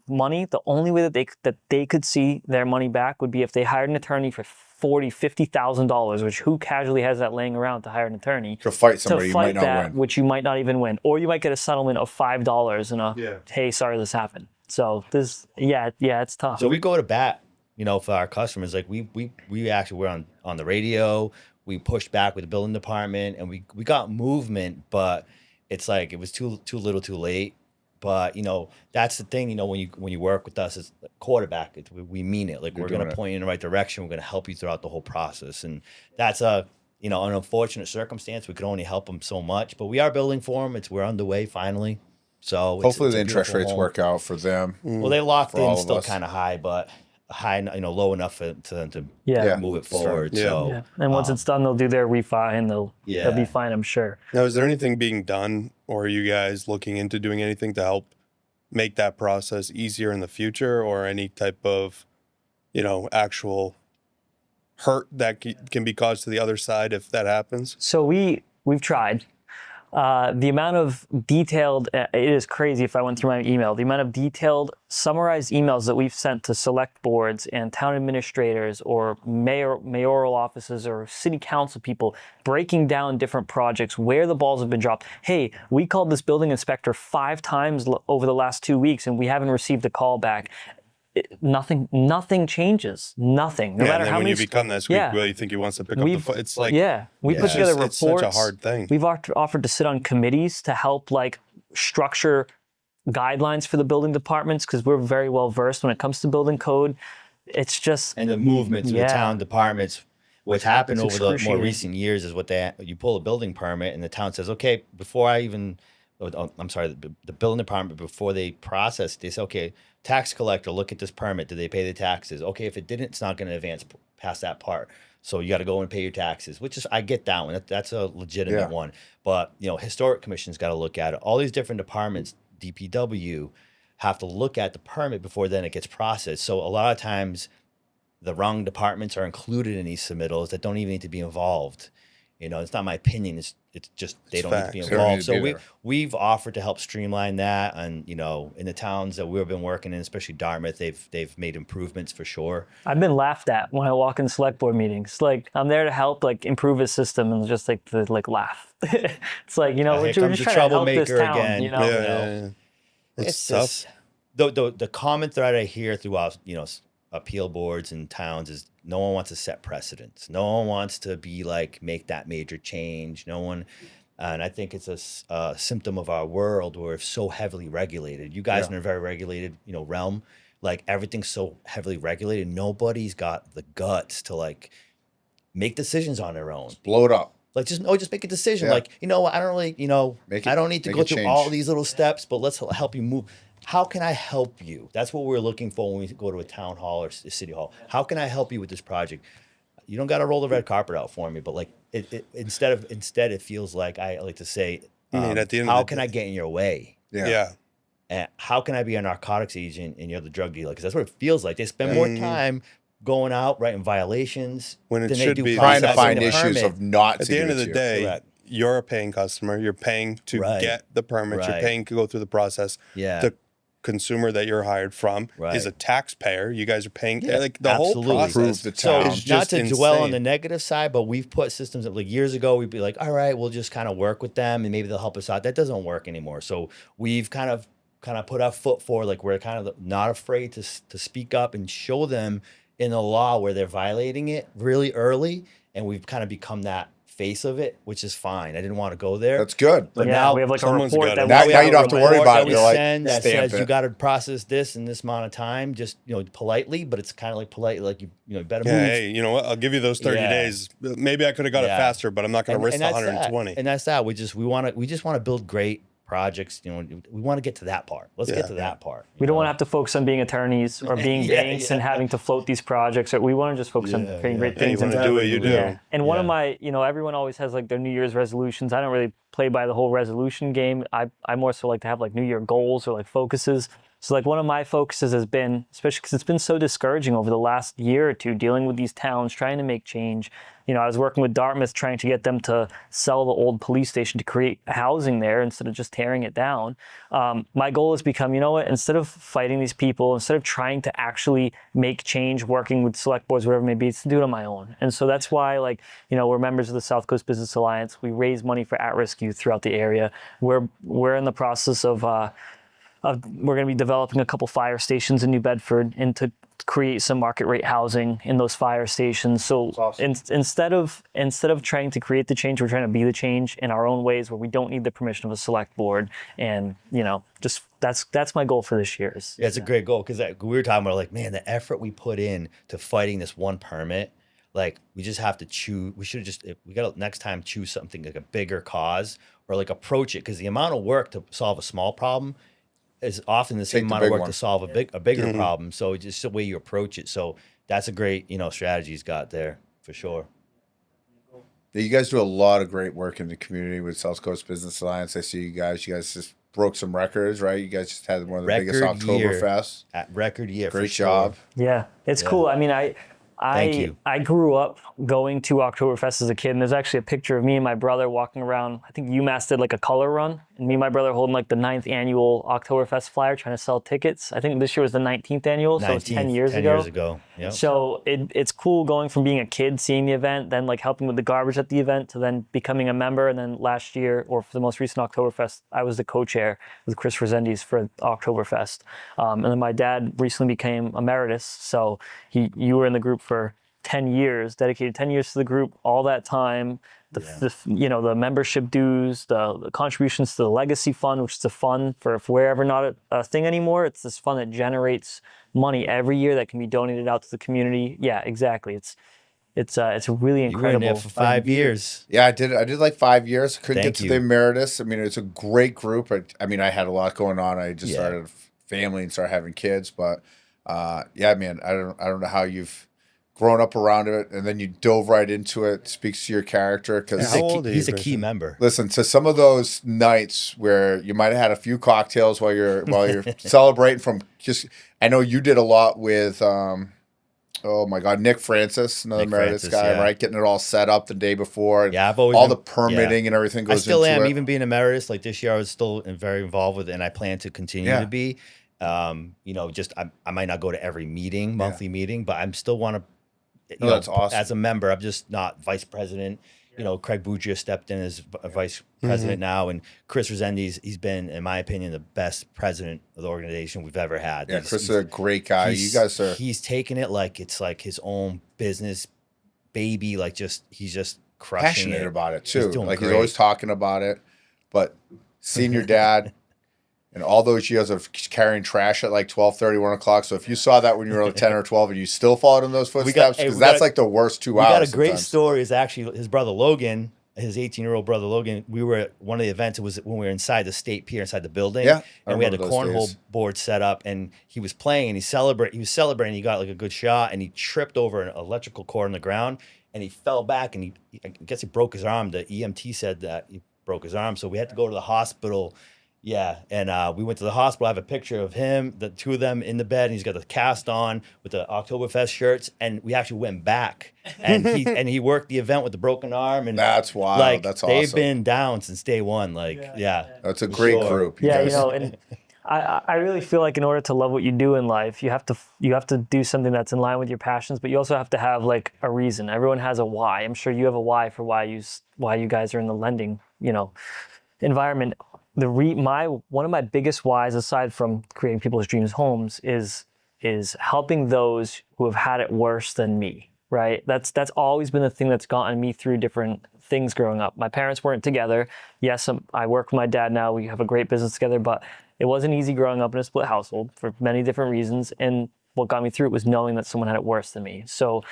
money, the only way that they could see their money back would be if they hired an attorney for $50,000, which who casually has that laying around to hire an attorney To fight somebody you might fight not that, win. which you might not even win, or you might get a settlement of $5 and hey, sorry this happened. So it's tough. So we go to bat, for our customers. Like we actually were on the radio. We pushed back with the building department, and we got movement, but it's like it was too little, too late. But that's the thing. When you work with us as a quarterback, we mean it. Like we're going to point you in the right direction. We're going to help you throughout the whole process, and that's an unfortunate circumstance. We could only help them so much, but we are building for them. We're underway finally. So Hopefully it's the a interest beautiful rates home. work out for them. Well, they locked For all in of still us. kind of high, but low enough for them to Yeah. move it Sure. forward. Yeah. So Yeah. And once it's done, they'll do their refi and they'll be fine, I'm sure. Now, is there anything being done, or are you guys looking into doing anything to help make that process easier in the future, or any type of, actual hurt that can be caused to the other side if that happens? So we've tried. The amount of detailed, it is crazy if I went through my email, the amount of detailed summarized emails that we've sent to select boards and town administrators or mayoral offices or city council people breaking down different projects, where the balls have been dropped. Hey, we called this building inspector 5 times over the last 2 weeks and we haven't received a call back. Nothing changes. Nothing. No Yeah, matter and then how when many. you become this week, really you think he wants to pick up the phone. It's like, we put together reports. it's such a hard thing. We've offered to sit on committees to help structure guidelines for the building departments because we're very well versed when it comes to building code. It's just and the movement through the town departments. What's happened It's over the more excruciating. recent years is you pull a building permit and the town says, okay, before I even, the building department, before they process, they say, okay, tax collector, look at this permit. Did they pay the taxes? Okay, if it didn't, it's not going to advance past that part. So you got to go and pay your taxes, which is, I get that one. That's a legitimate one. But, historic commission's got to look at it. All these different departments, DPW, have to look at the permit before then it gets processed. So a lot of times the wrong departments are included in these submittals that don't even need to be involved. You know, it's not my opinion. It's just they It's don't need to be facts. They don't need involved. to be So there. we've offered to help streamline that, and you know, in the towns that we've been working in, especially Dartmouth, they've made improvements for sure. I've been laughed at when I walk in select board meetings. Like I'm there to help like improve a system and just like to like laugh. It's like, you know, Here we're comes just the trying to help this troublemaker town, again. you know. Yeah, you know, yeah, yeah. It's just tough. the common thread I hear throughout, you know, appeal boards and towns is no one wants to set precedents. No one wants to be like make that major change. No one, and I think it's a symptom of our world where it's so heavily regulated. You guys Yeah. are in a very regulated, you know, realm. Like everything's so heavily regulated. Nobody's got the guts to like make decisions on their own. Blow it up. Like just make a decision. Yeah. Like, you know what, I don't really, you know, Make it- I don't need to make go a through change. all these little steps, but let's help you move. How can I help you? That's what we're looking for when we go to a town hall or a city hall. How can I help you with this project? You don't got to roll the red carpet out for me, but like instead it feels like I like to say, I mean, at the end of how the can day- I get in your way? Yeah. And how can I be a narcotics agent and you're the drug dealer? Because that's what it feels like. They spend more time going out writing violations When it than should they do be- Trying to processing find the issues permit. of not At to the give end it of the to you. day, Correct. you're a paying customer. You're paying to Right. get the permits. You're Right. paying to go through the process. Yeah. The consumer that you're hired from Right. is a taxpayer. You guys are paying Yeah, like the absolutely. whole Prove process. the So town. is not just to dwell on insane. the negative side, but we've put systems that like years ago we'd be like, all right, we'll just kind of work with them and maybe they'll help us out. That doesn't work anymore. So we've kind of put our foot forward, like we're kind of not afraid to speak up and show them in the law where they're violating it really early, and we've kind of become that face of it, which is fine. I didn't want to go there. That's good. But Yeah, now we have like a someo's report gotta- that Now- we now have you a don't have to worry report about that it. we You're like, send that stamp says you it. got to process this in this amount of time, just politely, but it's kind of like politely, like you better Yeah, move. hey, you know what? I'll give you those 30 Yeah. days. Maybe I could have got Yeah. it faster, but I'm not going to risk the that's 120. That. And that's that. We just want to build great projects. You know, we want to get to that part. Let's get to that part. We don't want to have to focus on being attorneys or being Yeah, banks yeah. and having to float these projects. Or we want to just focus on creating great And you things. want to do what you do. Yeah. And one of Yeah. my, everyone always has like their New Year's resolutions. I don't really play by the whole resolution game. I more so like to have like New Year goals or like focuses. So like one of my focuses has been, especially because it's been so discouraging over the last year or two, dealing with these towns, trying to make change. I was working with Dartmouth, trying to get them to sell the old police station to create housing there instead of just tearing it down. My goal has become, instead of fighting these people, instead of trying to actually make change, working with select boards, whatever it may be, it's to do it on my own. And so that's why, we're members of the South Coast Business Alliance. We raise money for at-risk youth throughout the area. We're in the process of we're going to be developing a couple fire stations in New Bedford and to create some market rate housing in those fire stations. So awesome. instead of trying to create the change, we're trying to be the change in our own ways where we don't need the permission of a select board. And, just that's my goal for this year. Yeah, it's a great goal because we were talking about like, man, the effort we put in to fighting this one permit, like we just have to choose. We should just, we got to next time choose something like a bigger cause or like approach it, because the amount of work to solve a small problem is often the same Take the amount of big work one. to solve a bigger problem. So it's just the way you approach it. So that's a great, strategy he's got there for sure. Yeah, you guys do a lot of great work in the community with South Coast Business Alliance. I see you guys just broke some records, right? You guys just had one of the biggest Record year. Oktoberfest. At record year. for Great sure. job. Yeah, it's cool. I mean, Thank you. I grew up going to Oktoberfest as a kid, and there's actually a picture of me and my brother walking around. I think UMass did like a color run, and me and my brother holding like the 9th annual Oktoberfest flyer, trying to sell tickets. I think this year was the 19th annual, so it's 10 years 10 ago. years ago. Yep. So it's cool going from being a kid, seeing the event, then like helping with the garbage at the event, to then becoming a member. And then last year, or for the most recent Oktoberfest, I was the co-chair with Chris Resendiz for Oktoberfest. And then my dad recently became emeritus, so you were in the group for 10 years, dedicated 10 years to the group, all that time, the membership dues, the contributions to the legacy fund, which is a fund for if we're ever not a thing anymore. It's this fund that generates money every year that can be donated out to the community. Yeah, exactly. It's really You were in incredible. there for 5 years. Yeah, I did like 5 years. Couldn't Thank get to you. the emeritus. I mean, it's a great group. I mean, I had a lot going on. I just Yeah. started a family and started having kids. But yeah, man, I don't know how you've grown up around it and then you dove right into it. Speaks to your character because How old are you, He's a key Christian? member. listen, to some of those nights where you might have had a few cocktails while you're celebrating from just, I know you did a lot with Oh my God, Nick Francis, another Nick Emeritus Francis, guy, yeah. right? Getting it all set up the day before. Yeah, I've always all been- the permitting yeah. and everything I goes still into am, it. even being emeritus. Like this year, I was still very involved with it, and I plan to continue Yeah. to be. You know, just I might not go to every meeting, monthly meeting, but I'm still want to. No, that's awesome. As a member, I'm just not vice president. You know, Craig Bugia stepped in as vice president now, and Chris Resendiz, he's been, in my opinion, the best president of the organization we've ever had. Yeah, Chris is a great guy. You guys are. He's taken it like it's like his own business baby. Like he's just crushing Passionate it. about it He's too. doing Like he's great. always talking about it. But seeing your dad and all those years of carrying trash at like 12:30, 1 o'clock. So if you saw that when you were like 10 or 12 and you still followed in those footsteps, because that's like the worst 2 hours. We got a great sometimes. story. Is actually his brother Logan, his 18-year-old brother Logan. We were at one of the events. It was when we were inside the state pier, inside the building. Yeah, I and we had a remember those cornhole days. board set up, and he was playing, and he was celebrating. He got like a good shot, and he tripped over an electrical cord on the ground, and he fell back, and I guess he broke his arm. The EMT said that he broke his arm, so we had to go to the hospital. Yeah, and we went to the hospital. I have a picture of him, the two of them in the bed, and he's got the cast on with the Oktoberfest shirts, and we actually went back, and he worked the event with the broken arm, and That's wild. like That's awesome. they've been down since day one. Like, yeah, That's a for great sure. group. Yeah, guys- you know, and I really feel like in order to love what you do in life, you have to do something that's in line with your passions, but you also have to have like a reason. Everyone has a why. I'm sure you have a why for why you guys are in the lending, you know, environment. One of my biggest whys, aside from creating people's dreams homes, is helping those who have had it worse than me. Right? That's always been the thing that's gotten me through different things growing up. My parents weren't together. Yes, I work with my dad now. We have a great business together, but it wasn't easy growing up in a split household for many different reasons. And what got me through it was knowing that someone had it worse than me. So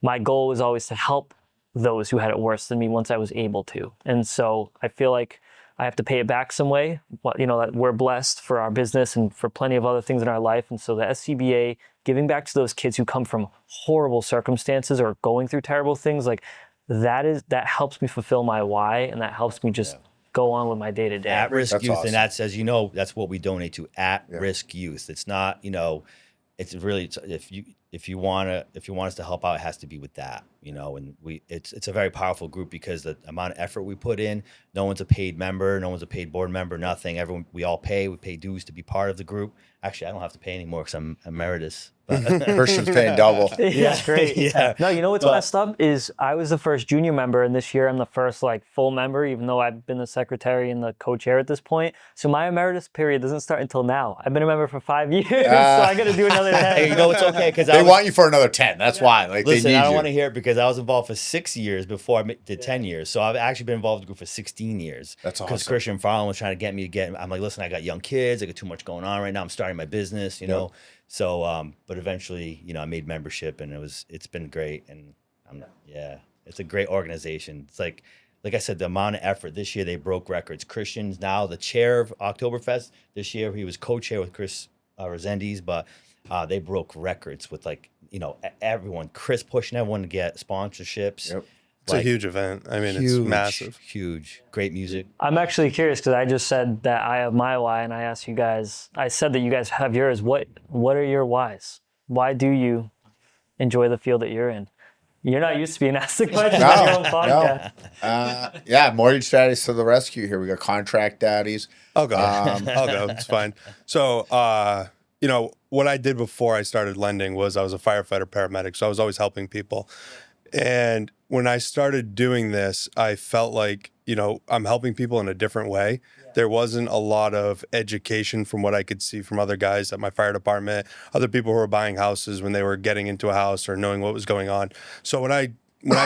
my goal was always to help those who had it worse than me once I was able to. And so I feel like I have to pay it back some way. You know, that we're blessed for our business and for plenty of other things in our life. And so the SCBA, giving back to those kids who come from horrible circumstances or going through terrible things, like that helps me fulfill my why, and that helps me just go on with my day to day. At-risk That's youth, awesome. and that's, as you know, that's what we donate to. At-risk youth. It's not, you know, it's really, if you want us to help out, it has to be with that, you know. And it's a very powerful group because the amount of effort we put in. No one's a paid member, no one's a paid board member, nothing. We all pay. We pay dues to be part of the group. Actually, I don't have to pay anymore because I'm emeritus. But Christian's paying double. Yeah, great. Yeah. No, you know what's messed up is I was the first junior member, and this year I'm the first like full member, even though I've been the secretary and the co-chair at this point. So my emeritus period doesn't start until now. I've been a member for 5 years, so I got to do another 10. Hey, you know, it's okay because They want you for another 10. That's why. Like Listen, they need I don't you. want to hear it because I was involved for 6 years before I did 10 years. So I've actually been involved in the group for 16 years. That's Because awesome. Christian Farland was trying to get me to get. I'm like, listen, I got young kids. I got too much going on right now. I'm starting my business, you know. So, but eventually, you know, I made membership, and it's been great. And it's a great organization. It's like I said, the amount of effort this year, they broke records. Christian's now the chair of Oktoberfest. This year, he was co-chair with Chris Resendiz, but they broke records with everyone. Chris pushing everyone to get sponsorships. Yep. It's a huge event. I mean, it's massive. Huge. Great music. I'm actually curious because I just said that I have my why, and I asked you guys. I said that you guys have yours. What are your whys? Why do you enjoy the field that you're in? You're not used to being asked the question on your own podcast. Yeah, Mortgage Daddies to the rescue here. We got Contract Daddies. I'll go. I'll go. It's fine. So, you know, what I did before I started lending was I was a firefighter paramedic, so I was always helping people. And when I started doing this, I felt like, you know, I'm helping people in a different way. Yeah. There wasn't a lot of education from what I could see from other guys at my fire department, other people who were buying houses when they were getting into a house or knowing what was going on. So when I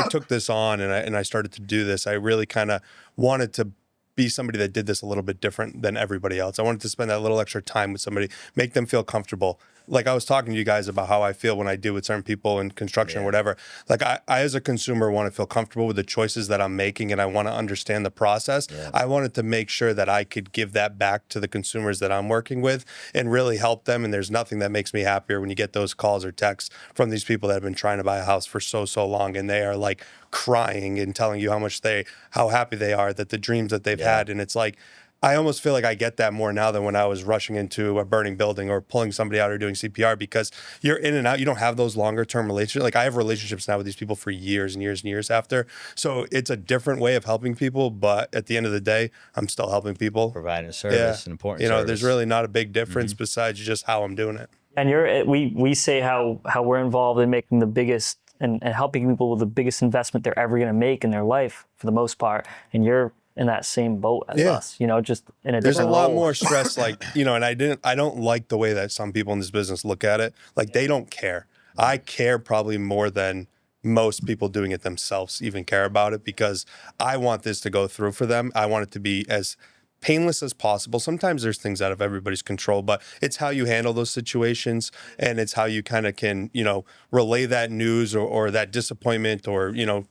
took this on and I started to do this, I really kind of wanted to be somebody that did this a little bit different than everybody else. I wanted to spend that little extra time with somebody, make them feel comfortable. Like I was talking to you guys about how I feel when I deal with certain people in construction or whatever. Like I as a consumer want to feel comfortable with the choices that I'm making, and I want to understand the process. Yeah. I wanted to make sure that I could give that back to the consumers that I'm working with and really help them. And there's nothing that makes me happier when you get those calls or texts from these people that have been trying to buy a house for so long, and they are like crying and telling you how happy they are, that the dreams that they've had. And it's like, I almost feel like I get that more now than when I was rushing into a burning building or pulling somebody out or doing CPR, because you're in and out. You don't have those longer term relationships. Like I have relationships now with these people for years and years and years after. So it's a different way of helping people. But at the end of the day, I'm still helping people. Providing a service, an important You know, service. there's really not a big difference besides just how I'm doing it. And we say how we're involved in making the biggest and helping people with the biggest investment they're ever going to make in their life for the most part. And you're in that same boat as us, you know, just in a There's different a lot role. more stress, like, you know, and I don't like the way that some people in this business look at it. Like they don't care. I care probably more than most people doing it themselves even care about it, because I want this to go through for them. I want it to be as painless as possible. Sometimes there's things out of everybody's control, but it's how you handle those situations, and it's how you kind of can, you know, relay that news or that disappointment, or, you know,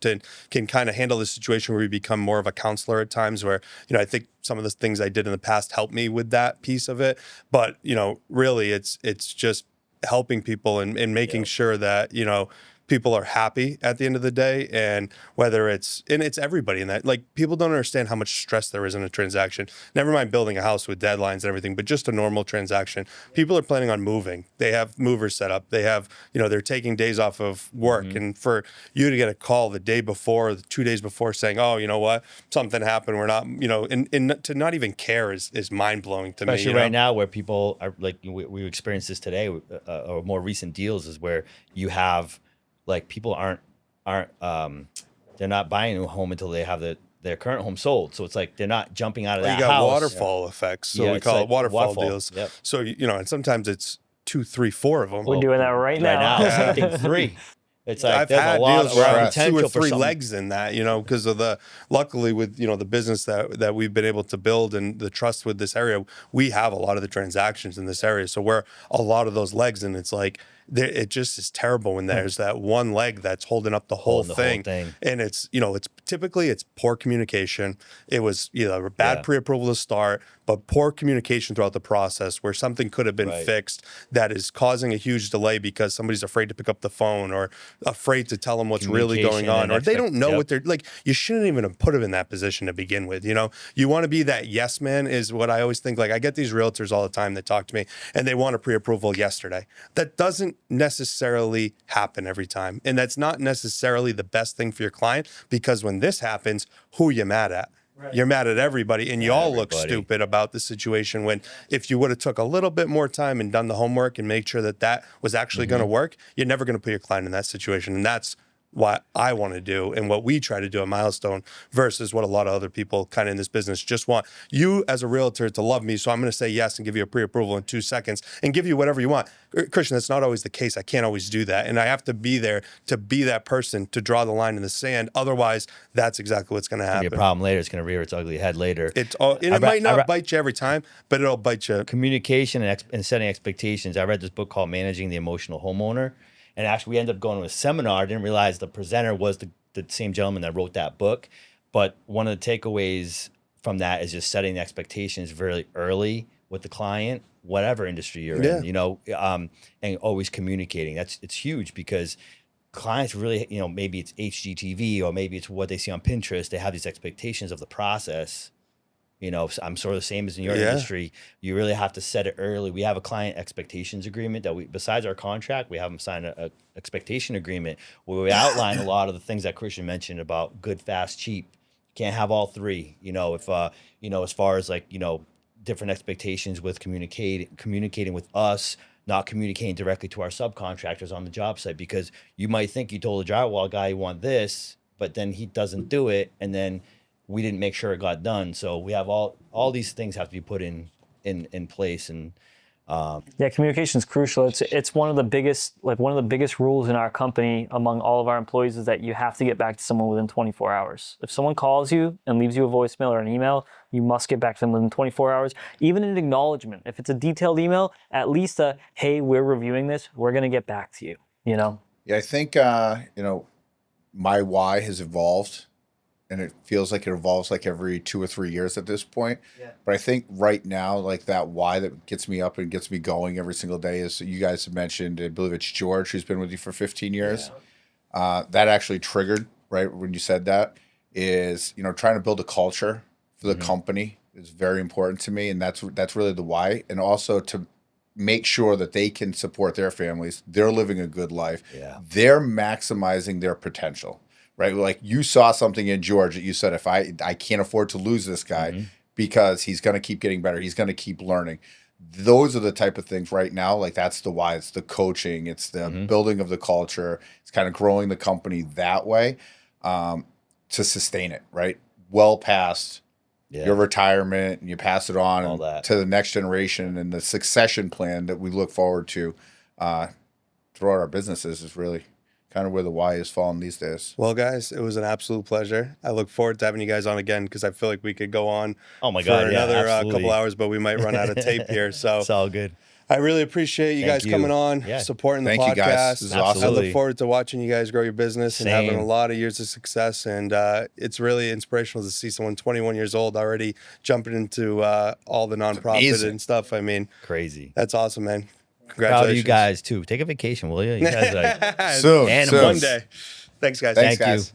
can kind of handle the situation where you become more of a counselor at times, where, you know, I think some of the things I did in the past helped me with that piece of it. But, you know, really it's just helping people and making sure that, you know, people are happy at the end of the day. And whether it's everybody in that, like, people don't understand how much stress there is in a transaction. Never mind building a house with deadlines and everything, but just a normal transaction. People are planning on moving. They have movers set up. They have, you know, they're taking days off of work. And for you to get a call the day before, or the 2 days before saying, oh, you know what, something happened, we're not, you know, and to not even care is mind blowing to me. Especially you know? right now, where people are like, we experienced this today, or more recent deals, is where you have, like, people aren't they're not buying a home until they have their current home sold. So it's like they're not jumping out of that You got house. waterfall effects, so Yeah, we it's call like it waterfall deals. Yep. So, you know, and sometimes it's 2, 3, 4 of them. We're doing that right now. I think 3. It's like I've there's had a lot deals of where I have potential 2 or for 3 something. legs in that, you know, because of luckily with, you know, the business that we've been able to build and the trust with this area, we have a lot of the transactions in this area. So we're a lot of those legs, and it's like, it just is terrible when there's that one leg that's holding up the whole thing. And it's, you know, it's typically poor communication. It was either a bad pre-approval to start, but poor communication throughout the process, where something could have been fixed that is causing a huge delay because somebody's afraid to pick up the phone, or afraid to tell them what's really going on, or they don't know what they're like. You shouldn't even have put them in that position to begin with. You know, you want to be that yes man, is what I always think. Like, I get these realtors all the time that talk to me and they want a pre-approval yesterday. That doesn't necessarily happen every time. And that's not necessarily the best thing for your client, because when this happens, who are you mad at? You're mad at everybody, and you all look stupid about the situation, when if you would have took a little bit more time and done the homework and made sure that was actually going to work, you're never going to put your client in that situation. And that's what I want to do and what we try to do at Milestone, versus what a lot of other people kind of in this business just want you as a realtor to love me. So I'm going to say yes and give you a pre-approval in 2 seconds and give you whatever you want. Christian, that's not always the case. I can't always do that. And I have to be there to be that person to draw the line in the sand. Otherwise, that's exactly what's going to happen. Be a problem later. It's going to rear its ugly head later. It might not bite you every time, but it'll bite you. Communication and setting expectations. I read this book called Managing the Emotional Homeowner. And actually, we ended up going to a seminar. I didn't realize the presenter was the same gentleman that wrote that book. But one of the takeaways from that is just setting expectations very early with the client, whatever industry you're in, you know, and always communicating. It's huge, because clients really, you know, maybe it's HGTV or maybe it's what they see on Pinterest. They have these expectations of the process. You know, I'm sort of the same as in your industry. You really have to set it early. We have a client expectations agreement that besides our contract, we have them sign a expectation agreement where we outline a lot of the things that Christian mentioned about good, fast, cheap. Can't have all 3. You know, if you know, as far as, like, you know, different expectations with communicating with us, not communicating directly to our subcontractors on the job site, because you might think you told the drywall guy you want this, but then he doesn't do it, and then we didn't make sure it got done. So we have all these things have to be put in place. And communication is crucial. It's one of the biggest rules in our company among all of our employees is that you have to get back to someone within 24 hours. If someone calls you and leaves you a voicemail or an email, you must get back to them within 24 hours. Even an acknowledgement. If it's a detailed email, at least hey, we're reviewing this, we're going to get back to you, you know? Yeah, I think, you know, my why has evolved. And it feels like it evolves like every 2 or 3 years at this point. Yeah. But I think right now, like, that why that gets me up and gets me going every single day is, you guys have mentioned, I believe it's George, who's been with you for 15 years. Yeah. That actually triggered, right, when you said that, is, you know, trying to build a culture for the company is very important to me, and that's really the why. And also to make sure that they can support their families, they're living a good life, they're maximizing their potential, right? Like you saw something in George that you said, if I can't afford to lose this guy because he's going to keep getting better, he's going to keep learning. Those are the type of things right now, like that's the why. It's the coaching, it's the building of the culture, it's kind of growing the company that way, to sustain it, right? Well past your retirement, and you pass it on to the next generation, and the succession plan that we look forward to throughout our businesses is really kind of where the why is falling these days. Well, guys, it was an absolute pleasure. I look forward to having you guys on again because I feel like we could go on for another couple hours, but we might run out of tape here. So it's all good. I really appreciate you guys coming on, supporting the podcast. You guys. This is awesome. I look forward to watching you guys grow your business and having a lot of years of success. And it's really inspirational to see someone 21 years old already jumping into all the nonprofit and stuff. I mean, crazy. That's awesome, man. Congratulations. Proud of you guys too. Take a vacation, will you? You guys soon. One day. Thanks, guys. Thanks, guys.